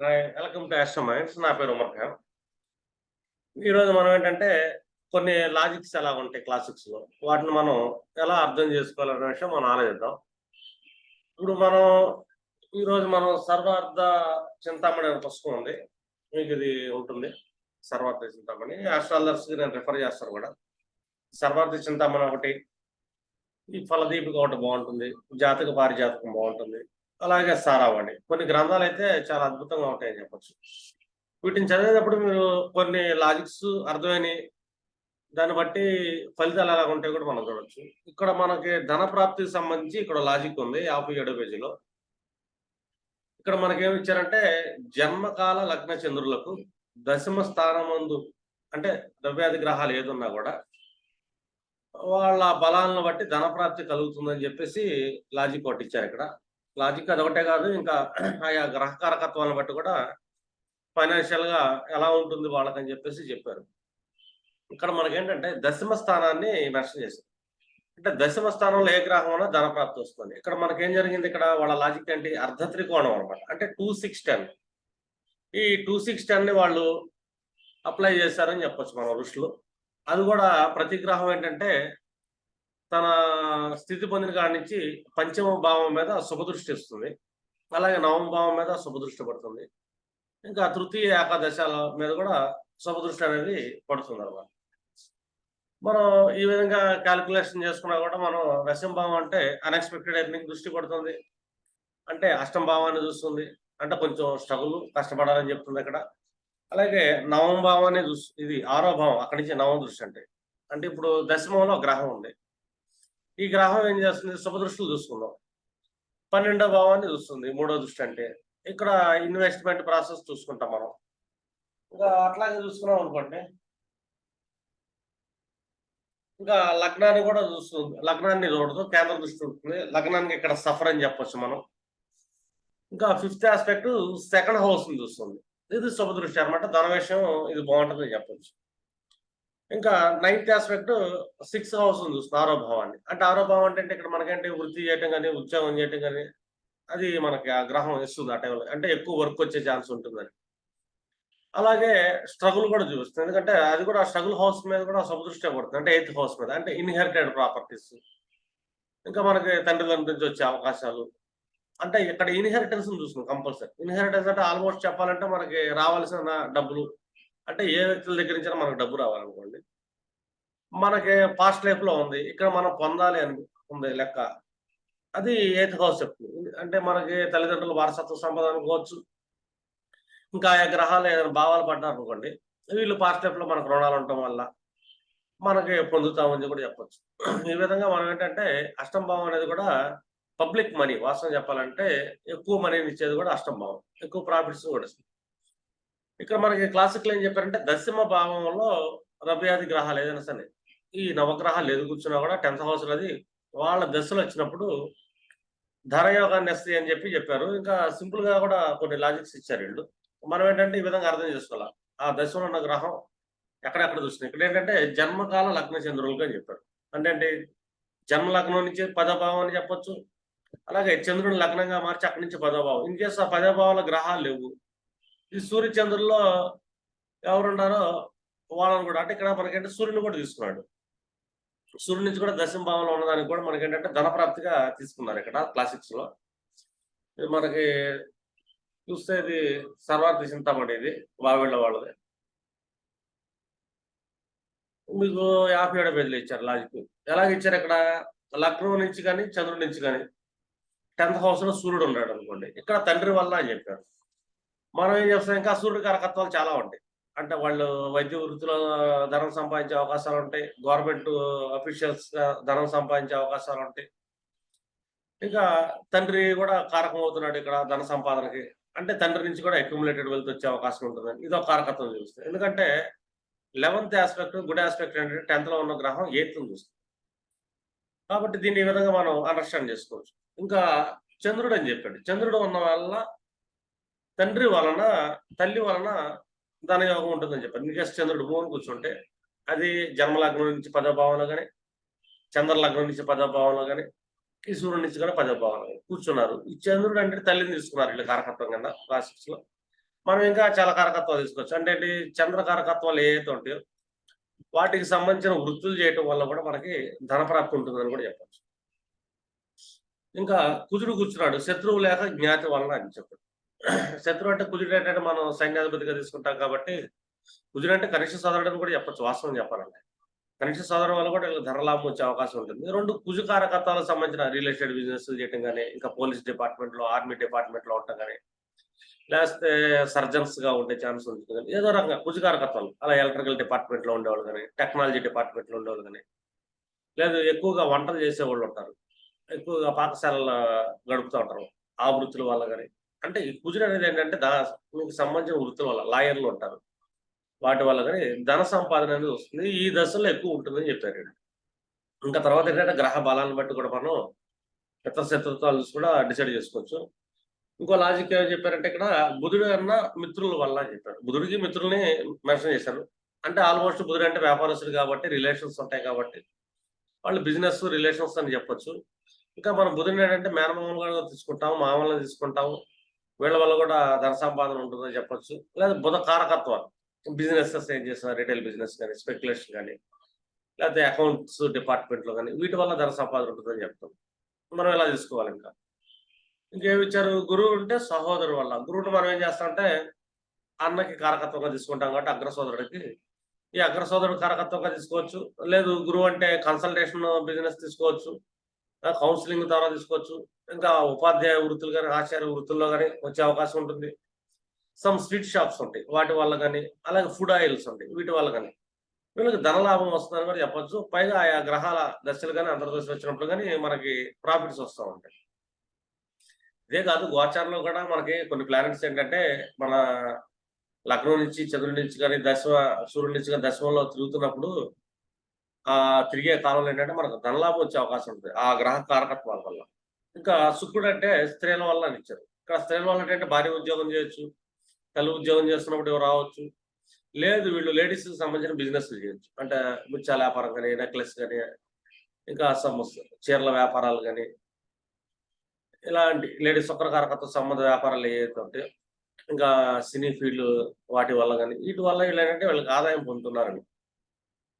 Hi, welcome to ఆస్ట్రోమైండ్స్. నా పేరు ఉమర్ఖాయం. ఈరోజు మనం ఏంటంటే కొన్ని లాజిక్స్ ఎలా ఉంటాయి క్లాసిక్స్‌లో. వాటిని మనం ఎలా అర్థం చేసుకోవాలనే విషయం మనం ఆలోచిద్దాం. ఇప్పుడు ఈరోజు మనం సర్వార్థ చింతామణి అనే పుస్తకం ఉంది. మీకు ఇది ఉంటుంది. సర్వార్థ చింతామణి. ఆస్ట్రాలజర్స్‌కి నేను రిఫర్ చేస్తాను కూడా. సర్వార్థ చింతామణి ఒకటి, ఈ ఫలదీపిక ఒకటి బావుంటుంది. జాతక పారిజాతకం బావుంటుంది. అలాగే సారావళి. కొన్ని గ్రంథాలైతే చాలా అద్భుతంగా ఉంటాయని చెప్పొచ్చు. వీటిని చదివేటప్పుడు మీరు కొన్ని లాజిక్స్ అర్థమైనయి. దాన్ని బట్టి ఫలితాలు ఎలా ఉంటాయో కూడా మనం చూడొచ్చు. ఇక్కడ మనకి ధన ప్రాప్తికి సంబంధించి ఇక్కడ లాజిక్ ఉంది 57 పేజీలో. ఇక్కడ మనకేమిచ్చారంటే జన్మకాల లగ్న చంద్రులకు దశమ స్థానమందు అంటే ద్రవ్యాది గ్రహాలు ఏదున్నా కూడా వాళ్ళ బలాలను బట్టి ధన ప్రాప్తి కలుగుతుందని చెప్పేసి లాజిక్ ఒకటిచ్చారు ఇక్కడ. లాజిక్ అదొకటే కాదు, ఇంకా ఆయా గ్రహ కారకత్వాలను బట్టి కూడా ఫైనాన్షియల్‌గా ఎలా ఉంటుంది వాళ్ళకని చెప్పేసి చెప్పారు. ఇక్కడ మనకేంటంటే దశమ స్థానాన్ని మెన్షన్ చేశారు. అంటే దశమ స్థానంలో ఏ గ్రహం ఉన్నా ధన ప్రాప్తి వస్తుంది. ఇక్కడ మనకేం జరిగింది, ఇక్కడ వాళ్ళ లాజిక్ ఏంటి, అర్ధ త్రికోణం అనమాట. అంటే 2, 6, 10. ఈ 2, 6, 10ని వాళ్ళు అప్లై చేశారని చెప్పొచ్చు మనం ఋషులు. అది కూడా ప్రతి గ్రహం ఏంటంటే తన స్థితి పొందిన కాడి నుంచి పంచమ భావం మీద శుభదృష్టి ఇస్తుంది. అలాగే నవమ భావం మీద శుభదృష్టి పడుతుంది. ఇంకా తృతీయ ఏకాదశాల మీద కూడా శుభదృష్టి అనేది పడుతుందన్నమాట. మనం ఈ విధంగా క్యాలిక్యులేషన్ చేసుకున్నా కూడా మనం దశమ భావం అంటే అన్ఎక్స్‌పెక్టెడ్ ఎర్నింగ్ దృష్టి పడుతుంది. అంటే అష్టమ భావాన్ని చూస్తుంది. అంటే కొంచెం స్ట్రగుల్, కష్టపడాలని చెప్తుంది అక్కడ. అలాగే నవమ భావాన్ని ఇది ఆరో భావం, అక్కడి నుంచి నవమ దృష్టి అంటే. అంటే ఇప్పుడు దశమంలో గ్రహం ఉంది. ఈ గ్రహం ఏం చేస్తుంది, శుభదృష్టిలు చూసుకుందాం. 12వ భావాన్ని చూస్తుంది, మూడో దృష్టి అంటే. ఇక్కడ ఇన్వెస్ట్‌మెంట్ ప్రాసెస్ చూసుకుంటాం మనం. ఇంకా అట్లాగే చూసుకున్నాం అనుకోండి, ఇంకా లగ్నాన్ని కూడా చూస్తుంది. లగ్నాన్ని చూడదు, కేంద్ర దృష్టి ఉంటుంది. లగ్నానికి ఇక్కడ సఫర్ అని చెప్పొచ్చు మనం. ఇంకా 5th ఆస్పెక్ట్ సెకండ్ హౌస్‌ని చూస్తుంది. ఇది శుభదృష్టి అనమాట. ధన విషయం ఇది బాగుంటుందని చెప్పొచ్చు. ఇంకా 9th ఆస్పెక్ట్ 6th హౌస్‌ని చూస్తుంది, ఆరో భావాన్ని. అంటే ఆరో భావం అంటే ఇక్కడ మనకేంటి వృత్తి చేయటం గాని, ఉద్యోగం చేయటం గాని, అది మనకి ఆ గ్రహం ఇస్తుంది ఆ టైంలో. అంటే ఎక్కువ వర్క్ వచ్చే ఛాన్స్ ఉంటుందని. అలాగే స్ట్రగుల్ కూడా చూపిస్తుంది. ఎందుకంటే అది కూడా స్ట్రగుల్ హౌస్ మీద కూడా శుభదృష్టే పడుతుంది. అంటే 8th హౌస్ మీద. అంటే ఇన్‌హెరిటెడ్ ప్రాపర్టీస్. ఇంకా మనకి తండ్రుల నుంచి వచ్చే అవకాశాలు. అంటే ఇక్కడ ఇన్‌హెరిటెన్స్‌ని చూస్తుంది కంపల్సరీ. ఇన్‌హెరిటెన్స్ అంటే ఆల్‌మోస్ట్ చెప్పాలంటే మనకి రావాల్సిన డబ్బులు. అంటే ఏ వ్యక్తుల దగ్గర నుంచైనా మనకు డబ్బు రావాలనుకోండి. మనకి పాస్ట్ లైఫ్‌లో ఉంది. ఇక్కడ మనం పొందాలి అని ఉంది లెక్క. అది 8th హౌస్ చెప్తుంది. అంటే మనకి తల్లిదండ్రుల వారసత్వ సంపద అనుకోవచ్చు. ఇంకా ఆయా గ్రహాలు ఏదైనా భావాలు పడ్డారనుకోండి, వీళ్ళు పాస్ట్ లైఫ్‌లో మనకు రుణాలు ఉండటం వల్ల మనకి పొందుతామని కూడా చెప్పొచ్చు. ఈ విధంగా మనం ఏంటంటే అష్టమ భావం అనేది కూడా పబ్లిక్ మనీ, వాస్తవం చెప్పాలంటే ఎక్కువ మనీని ఇచ్చేది కూడా అష్టమ భావం. ఎక్కువ ప్రాఫిట్స్ కూడా ఇస్తుంది. ఇక్కడ మనకి క్లాసిక్‌లో ఏం చెప్పారంటే దశమ భావంలో రవ్యాది గ్రహాలు ఏదైనా సరే, ఈ నవగ్రహాలు ఏది కూర్చున్నా కూడా 10th హౌస్‌లోది వాళ్ళ దశలు వచ్చినప్పుడు ధనయోగాన్ని ఇస్తాయి అని చెప్పారు. ఇంకా సింపుల్‌గా కూడా కొన్ని లాజిక్స్ ఇచ్చారు వీళ్ళు. మనం ఏంటంటే ఈ విధంగా అర్థం చేసుకోవాల. ఆ దశలో ఉన్న గ్రహం ఎక్కడెక్కడ చూస్తున్నాయి. ఇక్కడేంటంటే జన్మకాల లగ్న చంద్రులుగా అని చెప్పారు. అంటే జన్మ లగ్నం నుంచి 10వ భావం అని చెప్పొచ్చు. అలాగే చంద్రుడిని లగ్నంగా మార్చి అక్కడి నుంచి 10వ భావం. ఇన్ కేస్ ఆ 10వ భావంలో గ్రహాలు లేవు. ఈ సూర్య చంద్రుల్లో ఎవరున్నారో వాళ్ళని కూడా, అంటే ఇక్కడ మనకేంటే సూర్యుని కూడా తీసుకున్నాడు. సూర్యుడి నుంచి కూడా దశమ భావంలో ఉన్నదానికి కూడా మనకేంటంటే ధన ప్రాప్తిగా తీసుకున్నారు ఇక్కడ క్లాసిక్స్‌లో. ఇది మనకి చూస్తే ఇది సర్వార్థ చింతామణి, ఇది వావిళ్ళ వాళ్ళది. మీకు 57 పేజీలు ఇచ్చారు లాజిక్. ఎలాగిచ్చారు ఇక్కడ, లగ్నం నుంచి గాని, చంద్రుడి నుంచి గాని 10th హౌస్‌లో సూర్యుడు ఉన్నాడు అనుకోండి. ఇక్కడ తండ్రి వల్ల అని చెప్పారు. మనం ఏం చేస్తాం, ఇంకా సూర్యుడి కారకత్వాలు చాలా ఉంటాయి. అంటే వాళ్ళు వైద్య వృత్తిలో ధనం సంపాదించే అవకాశాలుంటాయి. గవర్నమెంట్ అఫీషియల్స్‌గా ధనం సంపాదించే అవకాశాలుంటాయి. ఇంకా తండ్రి కూడా కారకం అవుతున్నాడు ఇక్కడ ధన సంపాదనకి. అంటే తండ్రి నుంచి కూడా అక్యుములేటెడ్ వెల్త్ వచ్చే అవకాశం ఉంటుందని ఇదో కారకత్వం చూపిస్తుంది. ఎందుకంటే 11th ఆస్పెక్ట్ గుడ్ ఆస్పెక్ట్ ఏంటంటే 10థ్‌లో ఉన్న గ్రహం 8థ్‌ని చూస్తుంది. కాబట్టి దీన్ని ఈ విధంగా మనం అండర్‌స్టాండ్ చేసుకోవచ్చు. ఇంకా చంద్రుడు అని చెప్పాడు. చంద్రుడు ఉన్న వల్ల తండ్రి వలన, తల్లి వలన ధనయోగం ఉంటుందని చెప్పారు. ఇన్‌కేస్ చంద్రుడు మూల కూర్చుంటే అది జన్మ లగ్నం నుంచి 10వ భావంలో గాని, చంద్ర లగ్నం నుంచి 10వ భావంలో గాని, ఈ సూర్యుడి నుంచి కూడా 10వ భావంలో గాని కూర్చున్నారు. ఈ చంద్రుడు అంటే తల్లిని తీసుకున్నారు వీళ్ళు కారకత్వం కింద క్లాసిక్స్‌లో. మనం ఇంకా చాలా కారకత్వాలు తీసుకోవచ్చు. అంటే ఏంటి, చంద్ర కారకత్వాలు ఏవైతే ఉంటాయో వాటికి సంబంధించిన వృత్తులు చేయటం వల్ల కూడా మనకి ధనప్రాప్తి ఉంటుందని కూడా చెప్పొచ్చు. ఇంకా కుజుడు కూర్చున్నాడు శత్రువు లేక జ్ఞాతి వలన అని చెప్పాడు. శత్రువు అంటే కుజుడు ఏంటంటే మనం సైన్యాధిపతిగా తీసుకుంటాం కాబట్టి కుజుడు అంటే కనిష్ట సోదరుడు అని కూడా చెప్పొచ్చు వాస్తవం చెప్పాలంటే. కనిష్ట సోదరుడు వల్ల కూడా వీళ్ళకి ధనలాభం వచ్చే అవకాశం ఉంటుంది. 2 కుజు కారకత్వాలకు సంబంధించిన రియల్ ఎస్టేట్ బిజినెస్ చేయటం గాని, ఇంకా పోలీస్ డిపార్ట్మెంట్‌లో, ఆర్మీ డిపార్ట్మెంట్‌లో ఉండటం గాని, లేకపోతే సర్జన్స్‌గా ఉండే ఛాన్స్ ఉంటుంది గాని, ఏదో రకంగా కుజు కారకత్వాలు. అలా ఎలక్ట్రికల్ డిపార్ట్మెంట్‌లో ఉండేవాళ్ళు గాని, టెక్నాలజీ డిపార్ట్మెంట్‌లో ఉండేవాళ్ళు గాని, లేదు ఎక్కువగా వంటలు చేసేవాళ్ళు ఉంటారు. ఎక్కువగా పాకశాలలు గడుపుతూ ఉంటారు. ఆ వృత్తుల వల్ల గాని. అంటే ఈ కుజుడు అనేది ఏంటంటే మీకు సంబంధించిన వృత్తుల వల్ల లాయర్‌లు ఉంటారు. వాటి వల్ల గాని ధన సంపాదన అనేది వస్తుంది. ఈ దశలో ఎక్కువ ఉంటుందని చెప్పారీడ. ఇంకా తర్వాత ఏంటంటే గ్రహ బలాన్ని బట్టి కూడా మనం శత్రుత్వాలు కూడా డిసైడ్ చేసుకోవచ్చు. ఇంకో లాజిక్ ఏమని చెప్పారంటే ఇక్కడ బుధుడు అన్న మిత్రుల వల్ల అని చెప్పారు. బుధుడికి మిత్రుల్ని మెన్షన్ చేశారు. అంటే ఆల్మోస్ట్ బుధుడు అంటే వ్యాపారస్తుడు కాబట్టి రిలేషన్స్ ఉంటాయి కాబట్టి వాళ్ళు బిజినెస్ రిలేషన్స్ అని చెప్పొచ్చు. ఇంకా మనం బుధుడిని ఏంటంటే మేనమామలుగా తీసుకుంటాం, మామూలుగా తీసుకుంటాం. వీళ్ళ వల్ల కూడా ధన సంపాదన ఉంటుందని చెప్పొచ్చు. లేదా బుధ కారకత్వాలు బిజినెసెస్ ఏం చేస్తున్నారు, రిటైల్ బిజినెస్ కానీ, స్పెక్యులేషన్ కానీ, లేకపోతే అకౌంట్స్ డిపార్ట్మెంట్‌లో గాని వీటి వల్ల ధన సంపాదన ఉంటుందని చెప్తాం. మనం ఎలా తీసుకోవాలి ఇంకా. ఇంకేమిచ్చారు గురువు ఉంటే సహోదరుడు వల్ల. గురువుని మనం ఏం చేస్తామంటే అన్నకి కారకత్వంగా తీసుకుంటాం కాబట్టి అగ్ర సోదరుడికి. ఈ అగ్ర సోదరుడు కారకత్వంగా తీసుకోవచ్చు. లేదు గురువు అంటే కన్సల్టేషన్ బిజినెస్ తీసుకోవచ్చు. కౌన్సిలింగ్ ద్వారా తీసుకోవచ్చు. ఇంకా ఉపాధ్యాయ వృత్తులు గాని, ఆచార్య వృత్తుల్లో గాని వచ్చే అవకాశం ఉంటుంది. సమ్ స్వీట్ షాప్స్ ఉంటాయి. వాటి వల్ల గాని, అలాగే ఫుడ్ ఆయిల్స్ ఉంటాయి. వీటి వల్ల గాని. వీళ్ళకి ధనలాభం వస్తుందని కూడా చెప్పొచ్చు. పైగా ఆయా గ్రహాల దశలు గాని, అంతర్దశ వచ్చినప్పుడు గాని మనకి ప్రాఫిట్స్ వస్తా ఉంటాయి. ఇదే కాదు గోచారంలో కూడా మనకి కొన్ని ప్లానెట్స్ ఏంటంటే మన లగ్నం నుంచి, చంద్రుడి నుంచి గాని, సూర్యుడి నుంచి గాని దశమంలో తిరుగుతున్నప్పుడు తిరిగే కాలంలో ఏంటంటే మనకు ధనలాభం వచ్చే అవకాశం ఉంటుంది. ఆ గ్రహ కారకత్వాల వల్ల. ఇంకా శుక్రుడంటే స్త్రీల వల్ల అని ఇచ్చారు. ఇక్కడ స్త్రీల వల్ల ఏంటంటే భార్య ఉద్యోగం చేయొచ్చు. తల్లి ఉద్యోగం చేస్తున్నప్పుడు రావచ్చు. లేదు వీళ్ళు లేడీస్‌కి సంబంధించిన బిజినెస్‌లు చేయొచ్చు. అంటే ముత్యాల వ్యాపారం గాని, నెక్లెస్ గాని, ఇంకా చీరల వ్యాపారాలు గాని, ఇలాంటి లేడీస్ వక్ర కారకత్వ సంబంధ వ్యాపారాలు ఏవైతే ఉంటాయో, ఇంకా సినీ ఫీల్డ్ వాటి వల్ల గాని, వీటి వల్ల వీళ్ళేంటంటే వీళ్ళకి ఆదాయం పొందుతున్నారండి.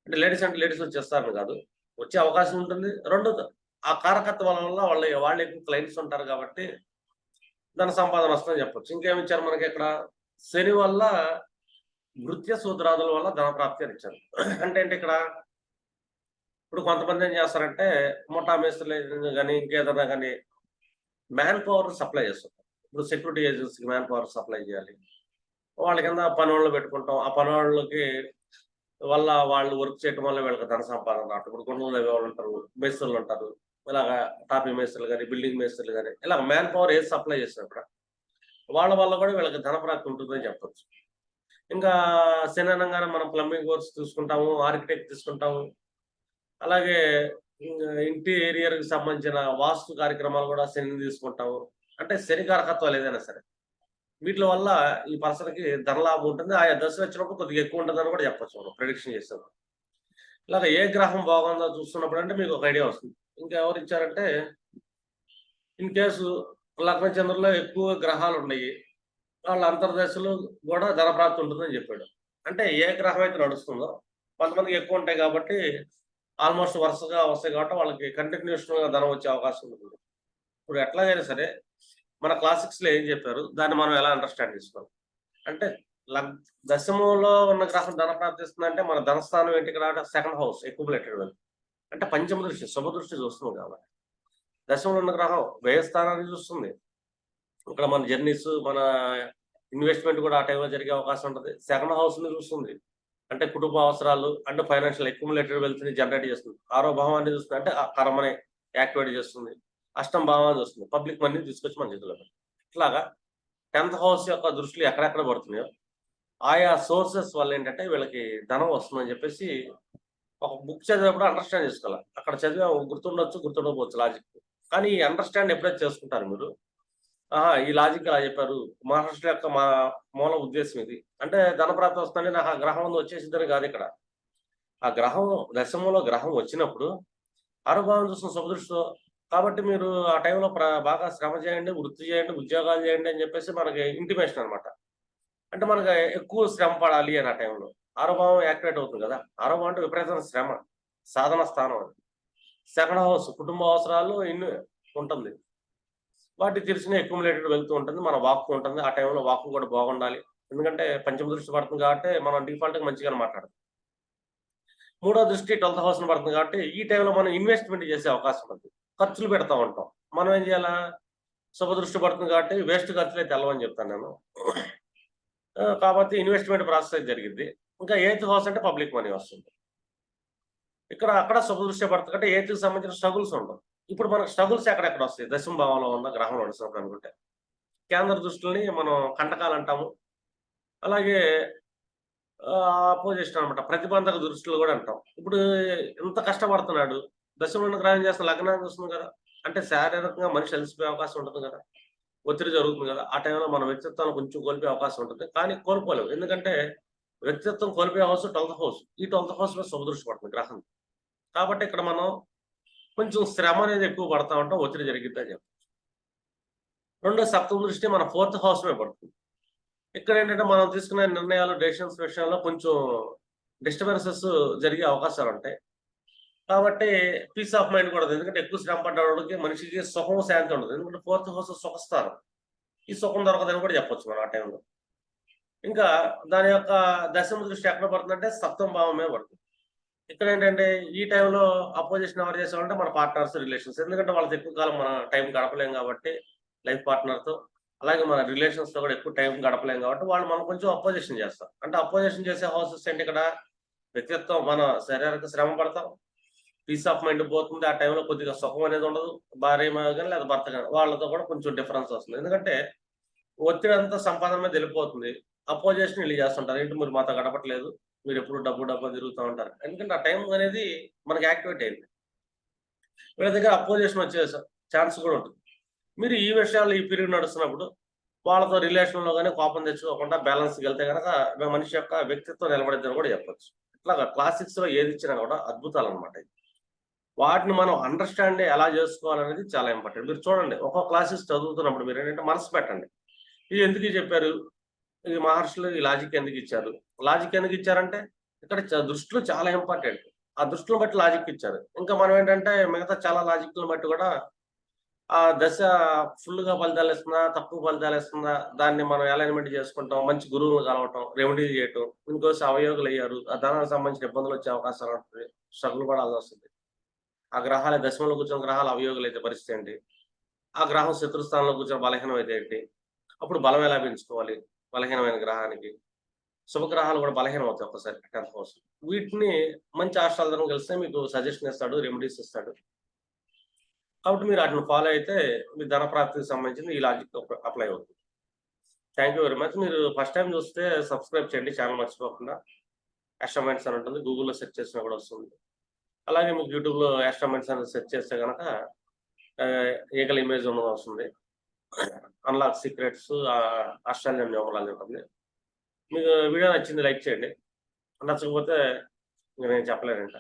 అంటే లేడీస్ అంటే లేడీస్ వచ్చేస్తారని కాదు. వచ్చే అవకాశం ఉంటుంది. రెండోది ఆ కారకత్వాల వల్ల వాళ్ళు ఎక్కువ క్లయింట్స్ ఉంటారు కాబట్టి ధన సంపాదన వస్తుందని చెప్పొచ్చు. ఇంకేమిచ్చారు మనకిక్కడ శని వల్ల నృత్య సూత్రాదుల వల్ల ధన ప్రాప్తి అని ఇచ్చారు. అంటే ఏంటి ఇక్కడ ఇప్పుడు కొంతమంది ఏం చేస్తారంటే ముఠా మేస్త్రులు గాని, ఇంకేదైనా గాని మ్యాన్ పవర్ సప్లై చేస్తుంటారు. ఇప్పుడు సెక్యూరిటీ ఏజెన్సీకి మ్యాన్ పవర్ సప్లై చేయాలి. వాళ్ళ కింద పనోళ్ళని పెట్టుకుంటాం. ఆ పనోళ్ళకి వాళ్ళు వర్క్ చేయటం వల్ల వీళ్ళకి ధన సంపాదన రావటం. ఇప్పుడు కుండలు తవ్వేవాళ్ళు ఉంటారు, మేస్త్రులు ఉంటారు. ఇలాగా టాపీ మేస్త్రులు గాని, బిల్డింగ్ మేస్త్రులు గాని, ఇలా మ్యాన్ పవర్ ఏది సప్లై చేసినప్పుడు వాళ్ళ వల్ల కూడా వీళ్ళకి ధన ప్రాప్తి ఉంటుందని చెప్పొచ్చు. ఇంకా శని అనంగానే మనం ప్లంబింగ్ కోర్స్ తీసుకుంటాము, ఆర్కిటెక్ట్ తీసుకుంటాము. అలాగే ఇంటీరియర్‌కి సంబంధించిన వాస్తు కార్యక్రమాలు కూడా శనిని తీసుకుంటాము. అంటే శని కారకత్వాలు ఏదైనా సరే. వీట్ల వల్ల ఈ పర్సన్‌కి ధనలాభం ఉంటుంది. ఆయా దశలు వచ్చినప్పుడు కొద్దిగా ఎక్కువ ఉంటుందని కూడా చెప్పొచ్చు మనం ప్రిడిక్షన్ చేసేప్పుడు. ఇలాగ ఏ గ్రహం బాగుందో చూస్తున్నప్పుడు అంటే మీకు ఒక ఐడియా వస్తుంది. ఇంకా ఎవరిచ్చారంటే ఇన్ కేసు లగ్న చంద్రుల్లో ఎక్కువ గ్రహాలున్నాయి. వాళ్ళ అంతర్దశలో కూడా ధనప్రాప్తి ఉంటుందని చెప్పాడు. అంటే ఏ గ్రహం అయితే నడుస్తుందో కొంతమందికి ఎక్కువ ఉంటాయి కాబట్టి ఆల్మోస్ట్ వరుసగా వస్తాయి కాబట్టి వాళ్ళకి కంటిన్యూషన్‌గా ధనం వచ్చే అవకాశం ఉంటుంది. ఇప్పుడు ఎట్లాగైనా సరే మన క్లాసిక్స్‌లో ఏం చెప్పారు? దాన్ని మనం ఎలా అండర్‌స్టాండ్ చేసుకోవాలి? అంటే లగ్ దశమంలో ఉన్న గ్రహం ధన ప్రాప్తిస్తుందంటే మన ధనస్థానం ఏంటి ఇక్కడ సెకండ్ హౌస్ అక్యుములేటెడ్ వెల్త్. అంటే పంచమ దృష్టి, శుభ దృష్టి చూస్తుంది కాబట్టి. దశమంలో ఉన్న గ్రహం వ్యయ స్థానాన్ని చూస్తుంది. ఇక్కడ మన జర్నీస్, మన ఇన్వెస్ట్‌మెంట్ కూడా ఆ టైంలో జరిగే అవకాశం ఉంటది. సెకండ్ హౌస్‌ని చూస్తుంది. అంటే కుటుంబ అవసరాలు అంటే ఫైనాన్షియల్ అక్యుములేటెడ్ వెల్త్‌ని జనరేట్ చేస్తుంది. ఆరో భావాన్ని చూస్తుంది. అంటే ఆ కర్మని యాక్టివేట్ చేస్తుంది. అష్టమ భావాన్ని చూస్తుంది. పబ్లిక్ మనీని తీసుకొచ్చి మన చేతుల్లో పెడుతుంది. ఇట్లాగా 10థ్ హౌస్ యొక్క దృష్టిలు ఎక్కడెక్కడ పడుతున్నాయో ఆయా సోర్సెస్ వల్ల ఏంటంటే వీళ్ళకి ధనం వస్తుందని చెప్పేసి ఒక బుక్ చదివినప్పుడు అండర్‌స్టాండ్ చేసుకోవాలి. అక్కడ చదివాము గుర్తుండొచ్చు, గుర్తుండకపోవచ్చు లాజిక్. కానీ ఈ అండర్‌స్టాండ్ ఎప్పుడైతే చేసుకుంటారో మీరు, ఆహా! ఈ లాజిక్ అలా చెప్పారు. మహర్షుల యొక్క మూల ఉద్దేశ్యం ఇది. అంటే ధనప్రాప్తి వస్తుందంటే నాకు ఆ గ్రహం ఉంది వచ్చేసిద్దని కాదిక్కడ. ఆ గ్రహం దశమంలో గ్రహం వచ్చినప్పుడు ఆరో భావం చూస్తున్న శుభదృష్టితో కాబట్టి మీరు ఆ టైంలో బాగా శ్రమ చేయండి, వృత్తి చేయండి, ఉద్యోగాలు చేయండి అని చెప్పేసి మనకి ఇంటిమేషన్ అనమాట. అంటే మనకు ఎక్కువ శ్రమ పడాలి అని ఆ టైంలో. ఆరో భావం యాక్టివేట్ అవుతుంది కదా! ఆరో భావం అంటే విపరీతమైన శ్రమ, సాధన స్థానం అది. సెకండ్ హౌస్ కుటుంబ అవసరాలు ఇన్ని ఉంటుంది. వాటికి తెలిసిన అక్యుములేటెడ్ వెళ్తూ ఉంటుంది. మన వాక్కు ఉంటుంది. ఆ టైంలో వాక్కు కూడా బాగుండాలి. ఎందుకంటే పంచమ దృష్టి పడుతుంది కాబట్టి మనం డిఫాల్ట్‌గా మంచిగానే మాట్లాడతాం. మూడో దృష్టి 12థ్ హౌస్‌ని పడుతుంది కాబట్టి ఈ టైంలో మనం ఇన్వెస్ట్‌మెంట్ చేసే అవకాశం ఉంది. ఖర్చులు పెడతా ఉంటాం. మనం ఏం చేయాలా? శుభ దృష్టి పడుతుంది కాబట్టి వేస్ట్ ఖర్చులైతే ఎళ్ళవని చెప్తాను నేను. కాబట్టి ఇన్వెస్ట్‌మెంట్ ప్రాసెస్ జరిగిద్ది. ఇంకా 8థ్ హౌస్ అంటే పబ్లిక్ మనీ వస్తుంది. అక్కడ శుభదృష్టి పడుతుంది అంటే 8కి సంబంధించిన స్ట్రగుల్స్ ఉండవు. ఇప్పుడు మనకు స్ట్రగుల్స్ ఎక్కడెక్కడ వస్తాయి? దశమ భావంలో ఉన్న గ్రహం నడుస్తున్నప్పుడు అనుకుంటే. కేంద్ర దృష్టిని మనం కంటకాలు అంటాము. అలాగే అపోజిషన్ అనమాట. ప్రతిబంధక దృష్టిలు కూడా అంటాం. ఇప్పుడు ఇంత కష్టపడుతున్నాడు. దశమంలో గ్రహం చేస్తున్న లగ్నాన్ని చూస్తుంది కదా! అంటే శారీరకంగా మనిషి అలసిపోయే అవకాశం ఉంటుంది కదా! ఒత్తిడి జరుగుతుంది కదా! ఆ టైంలో మన వ్యక్తిత్వాన్ని కొంచెం కోల్పోయే అవకాశం ఉంటుంది. కానీ కోల్పోలేం. ఎందుకంటే వ్యక్తిత్వం కోల్పోయే హౌస్ 12థ్ హౌస్. ఈ 12థ్ హౌస్ మీద శుభదృష్టి పడుతుంది గ్రహం. కాబట్టి ఇక్కడ మనం కొంచెం శ్రమ అనేది ఎక్కువ పడతా ఉంటాం. ఒత్తిడి జరిగిద్దని చెప్పొచ్చు. రెండో సప్తమ దృష్టి మన 4థ్ హౌస్ మీద పడుతుంది. ఇక్కడేంటంటే మనం తీసుకునే నిర్ణయాలు, డెసిషన్స్ విషయంలో కొంచెం డిస్టర్బెన్సెస్ జరిగే అవకాశాలుంటాయి. కాబట్టి పీస్ ఆఫ్ మైండ్ కూడా ఎందుకంటే ఎక్కువ శ్రమ పడ్డవాడికి మనిషికి సుఖం, శాంతి ఉండదు. ఎందుకంటే 4థ్ హౌస్ సుఖస్థానం. ఈ సుఖం దొరకదని కూడా చెప్పొచ్చు మనం ఆ టైంలో. ఇంకా దాని యొక్క దశమ దృష్టి ఎక్కడ పడుతుందంటే సప్తమ భావం మీద పడుతుంది. ఇక్కడేంటంటే ఈ టైంలో అపోజిషన్ ఎవరు చేసేవాళ్ళంటే మన పార్ట్నర్స్, రిలేషన్స్. ఎందుకంటే వాళ్ళతో ఎక్కువ కాలం మన టైం గడపలేం కాబట్టి లైఫ్ పార్ట్నర్‌తో. అలాగే మన రిలేషన్స్‌తో కూడా ఎక్కువ టైం గడపలేం కాబట్టి వాళ్ళు మనం కొంచెం అపోజిషన్ చేస్తారు. అంటే అపోజిషన్ చేసే హౌసెస్ ఏంటి ఇక్కడ వ్యక్తిత్వం మన శారీరక శ్రమ పడతాం. పీస్ ఆఫ్ మైండ్ పోతుంది. ఆ టైంలో కొద్దిగా సుఖం అనేది ఉండదు. భార్య గాని లేదా భర్త గాని వాళ్ళతో కూడా కొంచెం డిఫరెన్స్ వస్తుంది. ఎందుకంటే ఒత్తిడంతా సంపాదన మీద వెళ్ళిపోతుంది. అపోజిషన్ ఈళ్ళు చేస్తుంటారు. ఏంటి మీరు మాతో గడపట్లేదు. మీరెప్పుడు డబ్బు డబ్బు అని తిరుగుతా ఉంటారు. ఎందుకంటే ఆ టైం అనేది మనకి యాక్టివేట్ అయింది. వీళ్ళ దగ్గర అపోజిషన్ వచ్చే ఛాన్స్ కూడా ఉంటుంది. మీరు ఈ విషయాల్లో ఈ పీరియడ్ నడుస్తున్నప్పుడు వాళ్ళతో రిలేషన్‌లో గాని కోపం తెచ్చుకోకుండా బ్యాలెన్స్‌గెళ్తే గనక మనిషి యొక్క వ్యక్తిత్వం నిలబడిద్దని కూడా చెప్పొచ్చు. ఇట్లాగా క్లాసిక్స్‌లో ఏదిచ్చినా కూడా అద్భుతాలన్నమాట ఇవి. వాటిని మనం అండర్‌స్టాండ్ ఎలా చేసుకోవాలనేది చాలా ఇంపార్టెంట్. మీరు చూడండి ఒక్కో క్లాసెస్ చదువుతున్నప్పుడు మీరేంటంటే మనసు పెట్టండి. ఇది ఎందుకు చెప్పారు? ఈ మహర్షులు ఈ లాజిక్ ఎందుకిచ్చారు? లాజిక్ ఎందుకిచ్చారంటే ఇక్కడ దృష్టులు చాలా ఇంపార్టెంట్. ఆ దృష్టిని బట్టి లాజిక్ ఇచ్చారు. ఇంకా మనం ఏంటంటే మిగతా చాలా లాజిక్‌లని బట్టి కూడా ఆ దశ ఫుల్‌గా ఫలితాలిస్తుందా? తక్కువ ఫలితాలిస్తుందా? దాన్ని మనం అలైన్‌మెంట్ చేసుకుంటాం. మంచి గురువులను కలవటం, రెమెడీలు చేయటం. ఇంకోసి అవయోగులయ్యారు. ఆ ధనానికి సంబంధించిన ఇబ్బందులొచ్చే అవకాశాలుంటది. స్ట్రగుల్ పడాల్సొస్తది. ఆ గ్రహాలు దశమంలో కూర్చున్న గ్రహాలు అవయోగులైతే పరిస్థితి ఏంటి? ఆ గ్రహం శత్రుస్థానంలో కూర్చొని బలహీనమైతే ఏంటి? అప్పుడు బలం ఎలా పెంచుకోవాలి? బలహీనమైన గ్రహానికి. శుభగ్రహాలు కూడా బలహీనమవుతాయి ఒక్కసారి 10థ్ హౌస్. వీటిని మంచి ఆస్ట్రాలజర్‌ని కలిస్తే మీకు సజెషన్ ఇస్తాడు. రెమెడీస్ ఇస్తాడు. కాబట్టి మీరు ఆటిని ఫాలో అయితే మీ ధన ప్రాప్తికి సంబంధించింది ఈ లాజిక్ అప్లై అవుతుంది. Thank you very much. మీరు ఫస్ట్ టైమ్ చూస్తే సబ్స్క్రైబ్ చేయండి. ఛానెల్ మర్చిపోకుండా. అస్ట్రోమైండ్స్ అని ఉంటుంది. గూగుల్‌లో సెర్చ్ చేసినా కూడా వస్తుంది. అలాగే మీకు యూట్యూబ్‌లో అస్ట్రోమైండ్స్ అని సెర్చ్ చేస్తే గనక ఈగల ఇమేజ్ ఉన్నది వస్తుంది. అన్లాక్ సీక్రెట్స్ ఆస్ట్రేలియన్ న్యూమరాలజీ ఉంటుంది. మీకు వీడియో నచ్చింది లైక్ చేయండి. నచ్చకపోతే ఇంక నేను చెప్పలేనింక.